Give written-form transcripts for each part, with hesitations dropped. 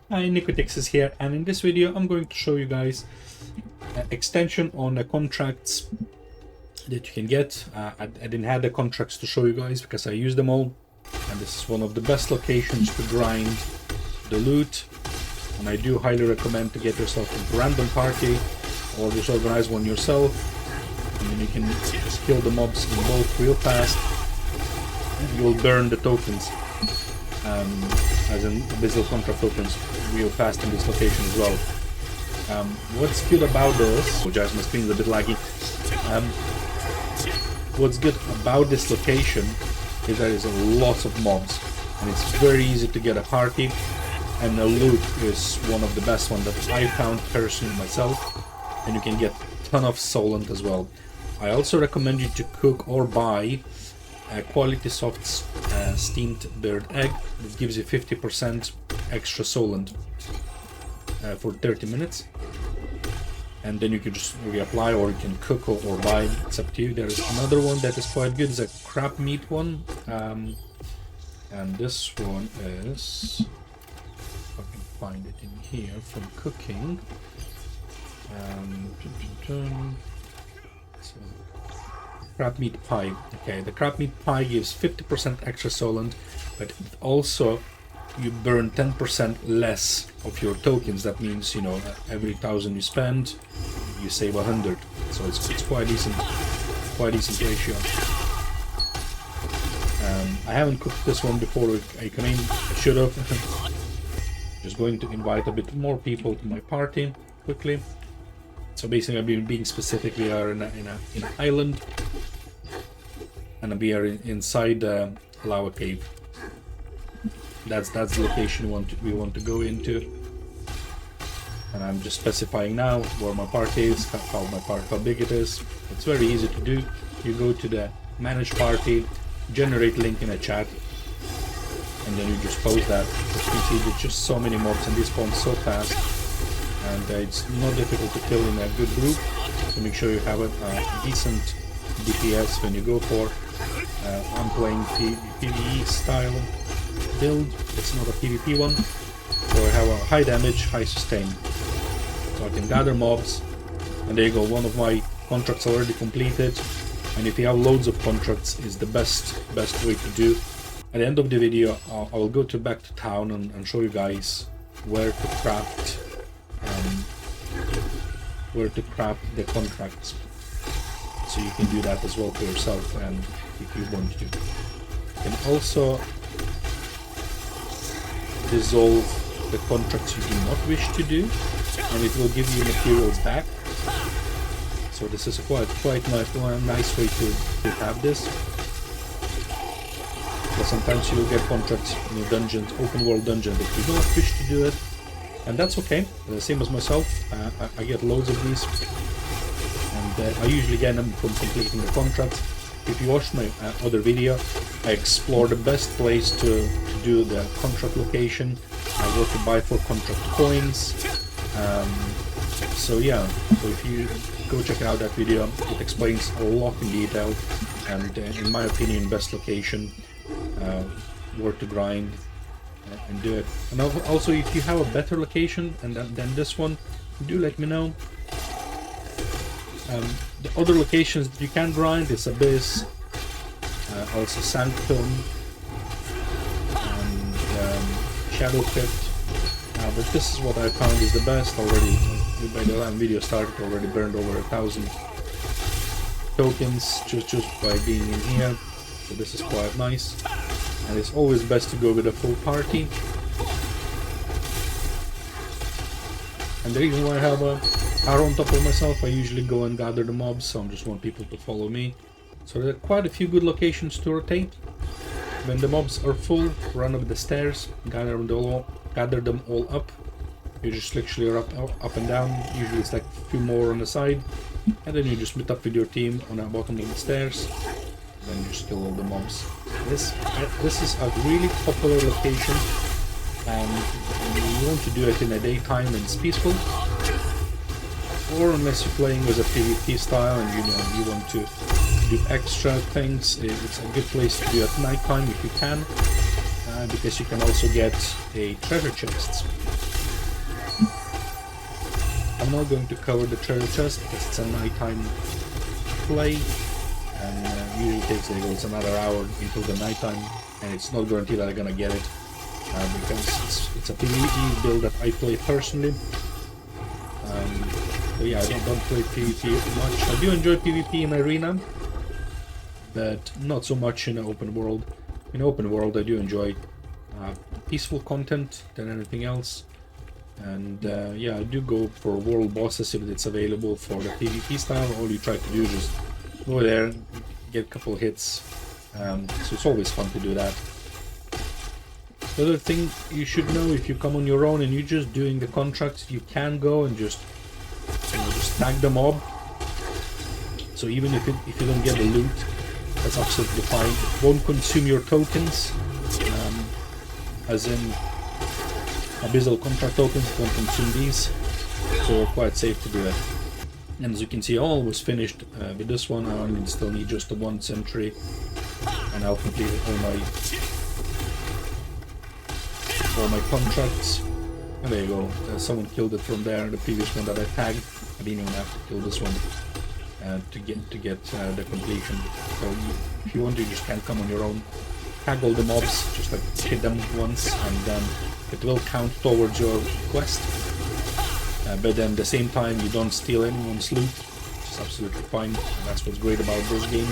Hi, Nicotix is here, and in this video I'm going to show you guys extension on the contracts that you can get. I didn't have the contracts to show you guys because I used them all, and this is one of the best locations to grind the loot, and I do highly recommend to get yourself a random party or just organize one yourself, and then you can just kill the mobs in bulk real fast, and you'll burn the tokens. As in Abyssal Contract Tokens real fast in this location as well. What's good about this, apologize, my screen is a bit laggy. What's good about this location is that there's a lot of mobs and it's very easy to get a party, and the loot is one of the best ones that I found personally myself, and you can get a ton of Solan as well. I also recommend you to cook or buy a quality soft steamed bird egg that gives you 50% extra Solan for 30 minutes, and then you can just reapply, or you can cook or buy, it's up to you. There is another one that is quite good, it's a crab meat one, and this one is, if I can find it in here, from cooking. So, crab meat pie. Okay, the crab meat pie gives 50% extra Solan, but also you burn 10% less of your tokens. That means, you know, every 1,000 you spend, you save 100. So it's quite decent ratio. I haven't cooked this one before I came in. I should have. Just going to invite a bit more people to my party quickly. So basically, I'm being specific. We are in an island, and we are inside the lava cave. That's the location we want to go into, and I'm just specifying now where my party is, how big it is. It's very easy to do. You go to the manage party, generate link in a chat, and then you just post that. As you can see, there's just so many mobs and they spawn so fast, and it's not difficult to kill in a good group. So make sure you have a decent DPS when you go for. I'm playing PvE style build, it's not a PvP one, so I have a high damage, high sustain, so I can gather mobs, and there you go, one of my contracts already completed. And if you have loads of contracts, is the best way to do. At the end of the video, I will go back to town and show you guys where to craft the contracts, so you can do that as well for yourself, and if you want to. You can also dissolve the contracts you do not wish to do, and it will give you materials back. So this is quite nice way to have this. But sometimes you'll get contracts in a dungeon, open world dungeon, that you don't wish to do it, and that's okay. Same as myself, I get loads of these, and I usually get them from completing the contracts. If you watched my other video, I explore the best place to do the contract location. I go to buy for contract coins. So yeah, so if you go check out that video, it explains a lot in detail, and in my opinion, best location, where to grind and do it. And also, if you have a better location than this one, do let me know. The other locations that you can grind is Abyss, also Sanctum, and Shadow Crypt. But this is what I found is the best already. By the time video started, already burned over 1,000 tokens just by being in here. So this is quite nice, and it's always best to go with a full party. And the reason why I have a arrow on top of myself, I usually go and gather the mobs, so I just want people to follow me. So there are quite a few good locations to rotate. When the mobs are full, run up the stairs, gather them all up. You just literally are up and down. Usually it's like a few more on the side, and then you just meet up with your team on the bottom of the stairs. Then you just kill all the mobs. This is a really popular location, and you want to do it in the daytime and it's peaceful, or unless you're playing with a PvP style and you want to do extra things, it's a good place to do at night time if you can, because you can also get a treasure chest. I'm not going to cover the treasure chest because it's a nighttime play, and usually takes like it's another hour until the nighttime, and it's not guaranteed that I'm gonna get it because it's a PvE build that I play personally. But yeah, I don't play PvP much. I do enjoy PvP in Arena, but not so much in open world. In open world, I do enjoy peaceful content than anything else. And yeah, I do go for world bosses if it's available for the PvP style. All you try to do is just go there, get a couple hits. So it's always fun to do that. The other thing you should know, if you come on your own and you're just doing the contracts, you can go and just, you know, just tag the mob. So even if you don't get the loot, that's absolutely fine. It won't consume your tokens, as in Abyssal Contract Tokens won't consume these, so we're quite safe to do it. And as you can see, I almost finished with this one. I only still need just the one sentry, and I'll complete all my contracts. And there you go. Someone killed it from there. The previous one that I tagged, I didn't even have to kill this one to get the completion. So if you want to, you just can't come on your own. Tag all the mobs, just like hit them once, and then it will count towards your quest. But then at the same time, you don't steal anyone's loot, which is absolutely fine. And that's what's great about this game.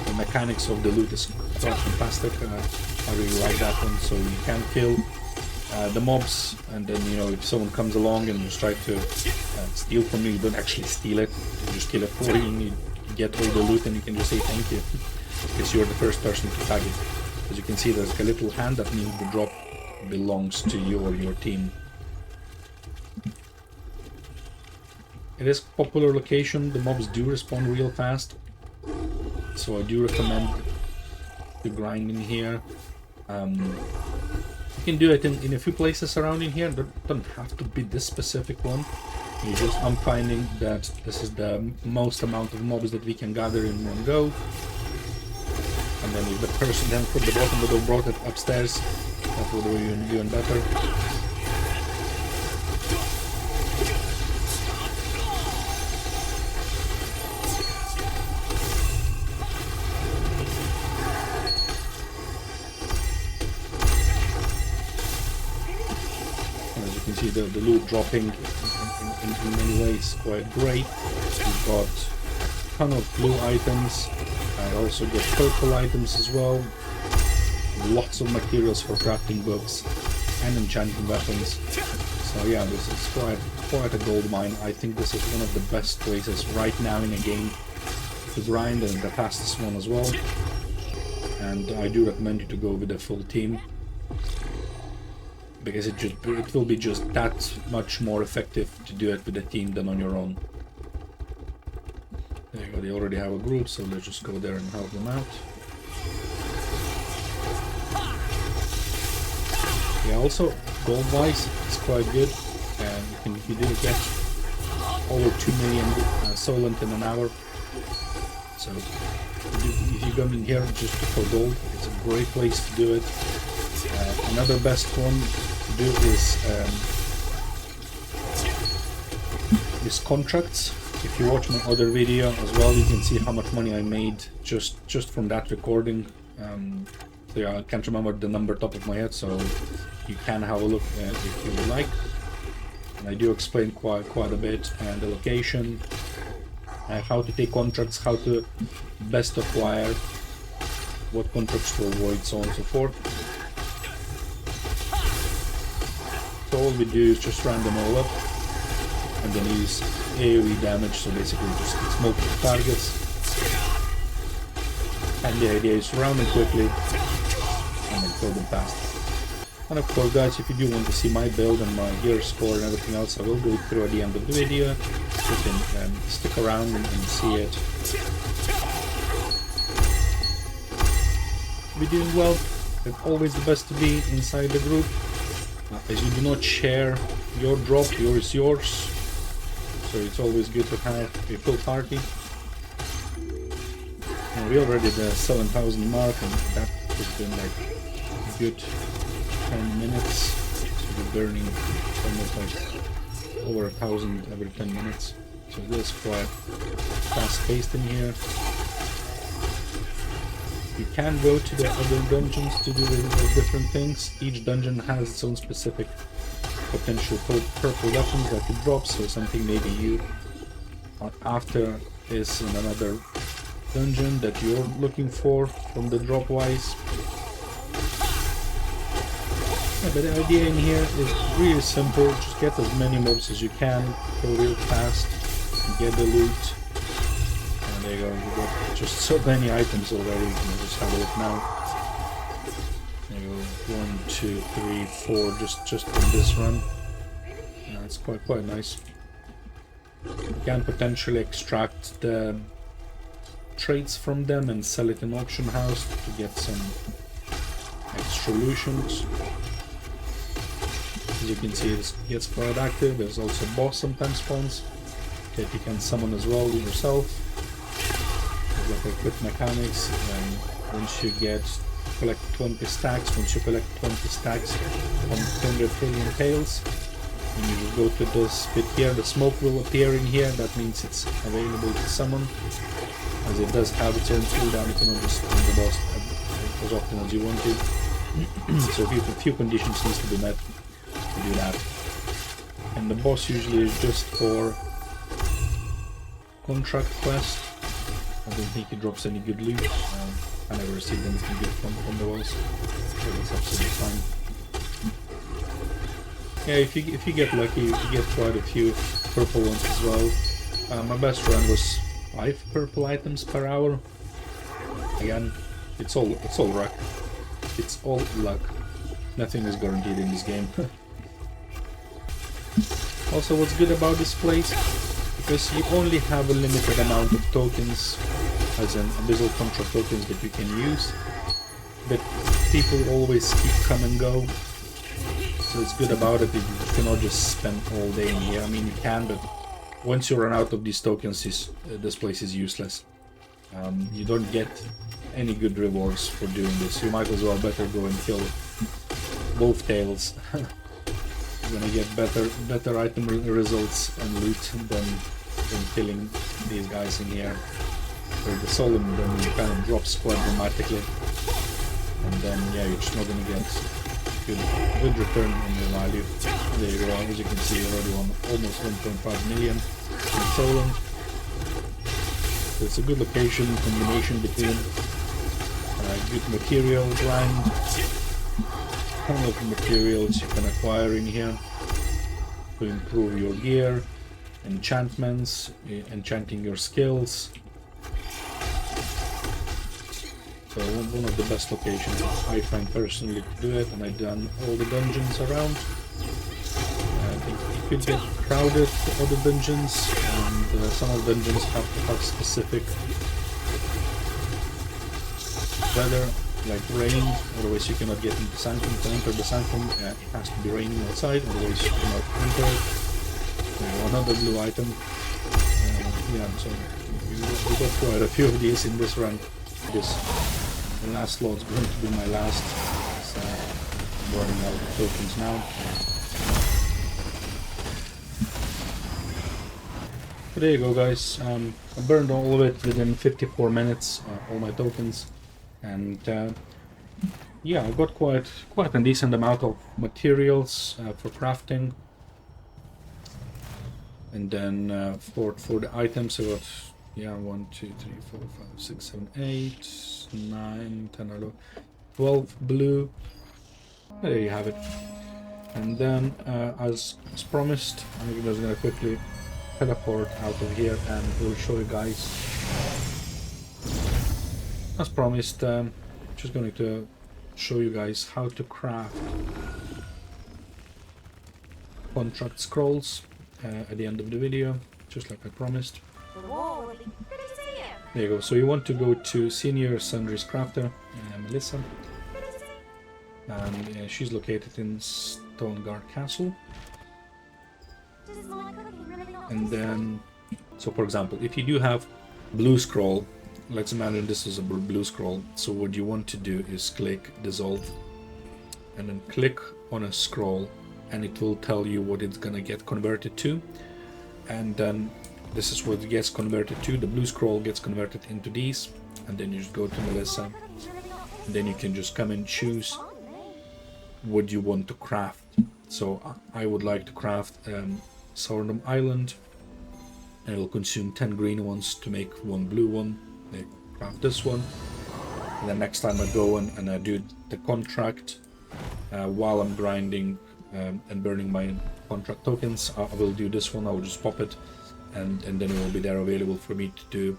The mechanics of the loot is quite fantastic. I really like that one. So you can kill the mobs, and then, you know, if someone comes along and just try to steal from you, you don't actually steal it. You just kill it for you, and you get all the loot, and you can just say thank you, because you're the first person to tag it. As you can see, there's a little hand that means the drop belongs to you or your team. It is a popular location. The mobs do respawn real fast, so I do recommend to grind in here. You can do it in a few places around in here. It doesn't have to be this specific one. I'm finding that this is the most amount of mobs that we can gather in one go. And then if the person then from the bottom would have brought it upstairs, that would be even better. As you can see, the loot dropping in many ways quite great. We've got a ton of blue items. I also get purple items as well. Lots of materials for crafting books and enchanting weapons. So yeah, this is quite a gold mine. I think this is one of the best places right now in a game to grind, and the fastest one as well. And I do recommend you to go with a full team, because it will be just that much more effective to do it with a team than on your own. There you go, they already have a group, so let's just go there and help them out. Yeah, also gold-wise, it's quite good. You do get over 2 million Solan in an hour. So if you come in here just for gold, it's a great place to do it. Another best one to do is contracts. If you watch my other video as well, you can see how much money I made just from that recording. So yeah, I can't remember the number top of my head, so you can have a look if you would like. And I do explain quite a bit, and the location, how to take contracts, how to best acquire, what contracts to avoid, so on and so forth. So all we do is just round them all up, and then use AoE damage, so basically just hits multiple targets. And the idea is round them quickly and then kill them fast. And of course, guys, if you do want to see my build and my gear score and everything else, I will go through at the end of the video. You can stick around and see it. We're doing well. It's always the best to be inside the group, as you do not share your drop, yours is yours. So it's always good to have a full party. And we already the 7,000 mark, and that has been like a good 10 minutes. So we're burning almost like over 1,000 every 10 minutes. So this is quite fast-paced in here. You can go to the other dungeons to do the different things. Each dungeon has its own specific potential purple weapons that it drops, so something maybe you are after is in another dungeon that you're looking for from the drop wise. Yeah, but the idea in here is really simple. Just get as many mobs as you can, go real fast, get the loot. And there you go, you got just so many items already. You can just have a look now. There you go, 1, 2, 3, 4, just from this run. Yeah, it's quite nice. You can potentially extract the traits from them and sell it in auction house to get some extra solutions. As you can see, it gets quite active. There's also boss sometimes spawns that you can summon as well yourself. There's like a quick mechanics, and once you collect 20 stacks, once you collect 20 stacks on 200 trillion tails, and you just go to this bit here, the smoke will appear in here. That means it's available to summon, as it does have its own cooldown. You cannot just spawn the boss as often as you want to. So a few conditions needs to be met to do that. And the boss usually is just for contract quest. I don't think he drops any good loot. I never received anything good from the boss, so that's absolutely fine. Yeah, if you get lucky, you get quite a few purple ones as well. My best run was 5 purple items per hour. Again, it's all luck. It's all luck. Nothing is guaranteed in this game. Also, what's good about this place, because you only have a limited amount of tokens, as in Abyssal Contract Tokens, that you can use, but people always keep come and go. So it's good about it, you cannot just spend all day in here. I mean, you can, but once you run out of these tokens, this place is useless. You don't get any good rewards for doing this. You might as well better go and kill both tails. You're gonna get better item results and loot than killing these guys in here. With the Solan, then you kind of drops quite dramatically, and then yeah, you're just not gonna get good return on your value. And there you go. As you can see, already on almost 1.5 million in Solan. So it's a good location, combination between good material grind, ton of materials you can acquire in here to improve your gear, enchantments, enchanting your skills. So one of the best locations I find personally to do it, and I've done all the dungeons around. I think it could get crowded, other dungeons, and some of the dungeons have to have specific weather, like rain, otherwise you cannot get into Sanctum. To enter the Sanctum, it has to be raining outside, otherwise you cannot enter it. Another blue item. Yeah, so we got quite a few of these in this run. The last slot is going to be my last. So I'm running out of tokens now. But there you go, guys. I burned all of it within 54 minutes, all my tokens. And yeah, I got quite a decent amount of materials for crafting. And then for the items, I got 1, 2, 3, 4, 5, 6, 7, 8, 9, 10, 11, 12 blue. There you have it. And then as promised, I'm just gonna quickly teleport out of here and we'll show you guys. As promised, just going to show you guys how to craft contract scrolls at the end of the video, just like I promised. There you go. So you want to go to Senior Sundries Crafter, Melissa, and she's located in Stoneguard Castle. And then, so for example, if you do have blue scroll, let's imagine this is a blue scroll. So what you want to do is click dissolve, and then click on a scroll and it will tell you what it's gonna get converted to, and then this is what it gets converted to. The blue scroll gets converted into these, and then you just go to Melissa, and then you can just come and choose what you want to craft. So I would like to craft Solan Island, and it will consume 10 green ones to make one blue one. I craft this one, and then next time I go in and I do the contract while I'm grinding and burning my contract tokens, I will do this one. I will just pop it, and then it will be there available for me to do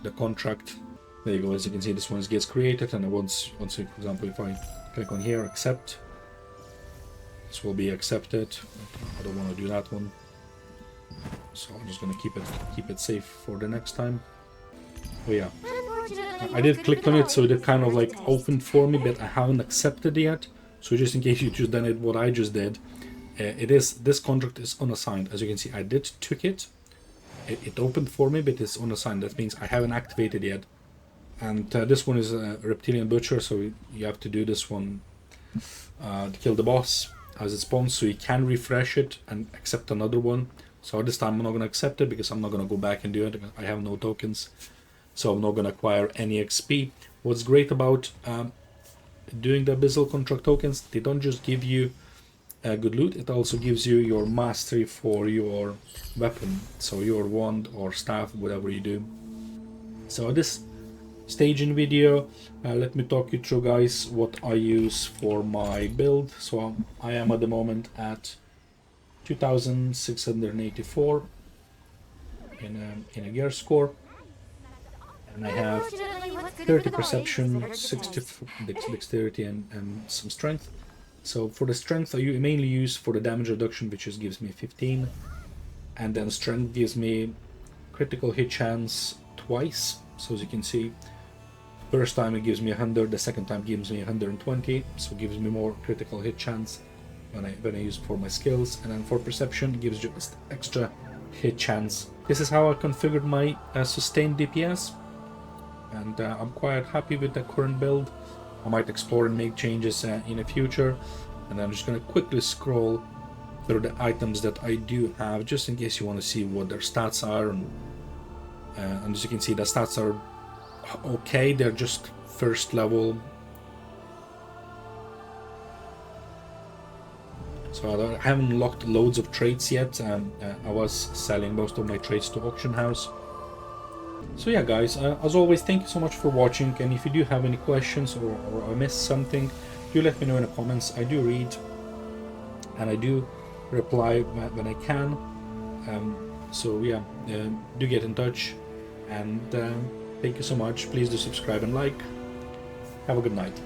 the contract. There you go. As you can see, this one gets created, and once for example, if I click on here, accept, this will be accepted. I don't want to do that one, so I'm just gonna keep it safe for the next time. Oh yeah, I did click on it, so it kind of like opened for me, but I haven't accepted it yet. So just in case you just done it what I just did, this contract is unassigned. As you can see, I did took it. It opened for me, but it's unassigned. That means I haven't activated yet. And this one is a reptilian butcher, so you have to do this one to kill the boss as it spawns, so you can refresh it and accept another one. So this time I'm not going to accept it because I'm not going to go back and do it. I have no tokens, so I'm not going to acquire any XP. What's great about doing the Abyssal Contract Tokens, they don't just give you good loot, it also gives you your mastery for your weapon, so your wand or staff, whatever you do. So this staging video, let me talk you through, guys, what I use for my build. So I am at the moment at 2684 in a gear score, and I have 30 perception, 60 dexterity, and some strength. So for the strength, I mainly use for the damage reduction, which just gives me 15, and then strength gives me critical hit chance twice. So as you can see, first time it gives me 100, the second time gives me 120, so it gives me more critical hit chance when I use it for my skills. And then for perception, it gives you just extra hit chance. This is how I configured my sustained DPS, and I'm quite happy with the current build. I might explore and make changes in the future, and I'm just going to quickly scroll through the items that I do have, just in case you want to see what their stats are. And as you can see, the stats are okay, they're just first level. So I haven't unlocked loads of traits yet. I was selling most of my traits to auction house. So yeah, guys, as always, thank you so much for watching, and if you do have any questions or I missed something, do let me know in the comments. I do read and I do reply when I can. So yeah, do get in touch, and thank you so much. Please do subscribe and like. Have a good night.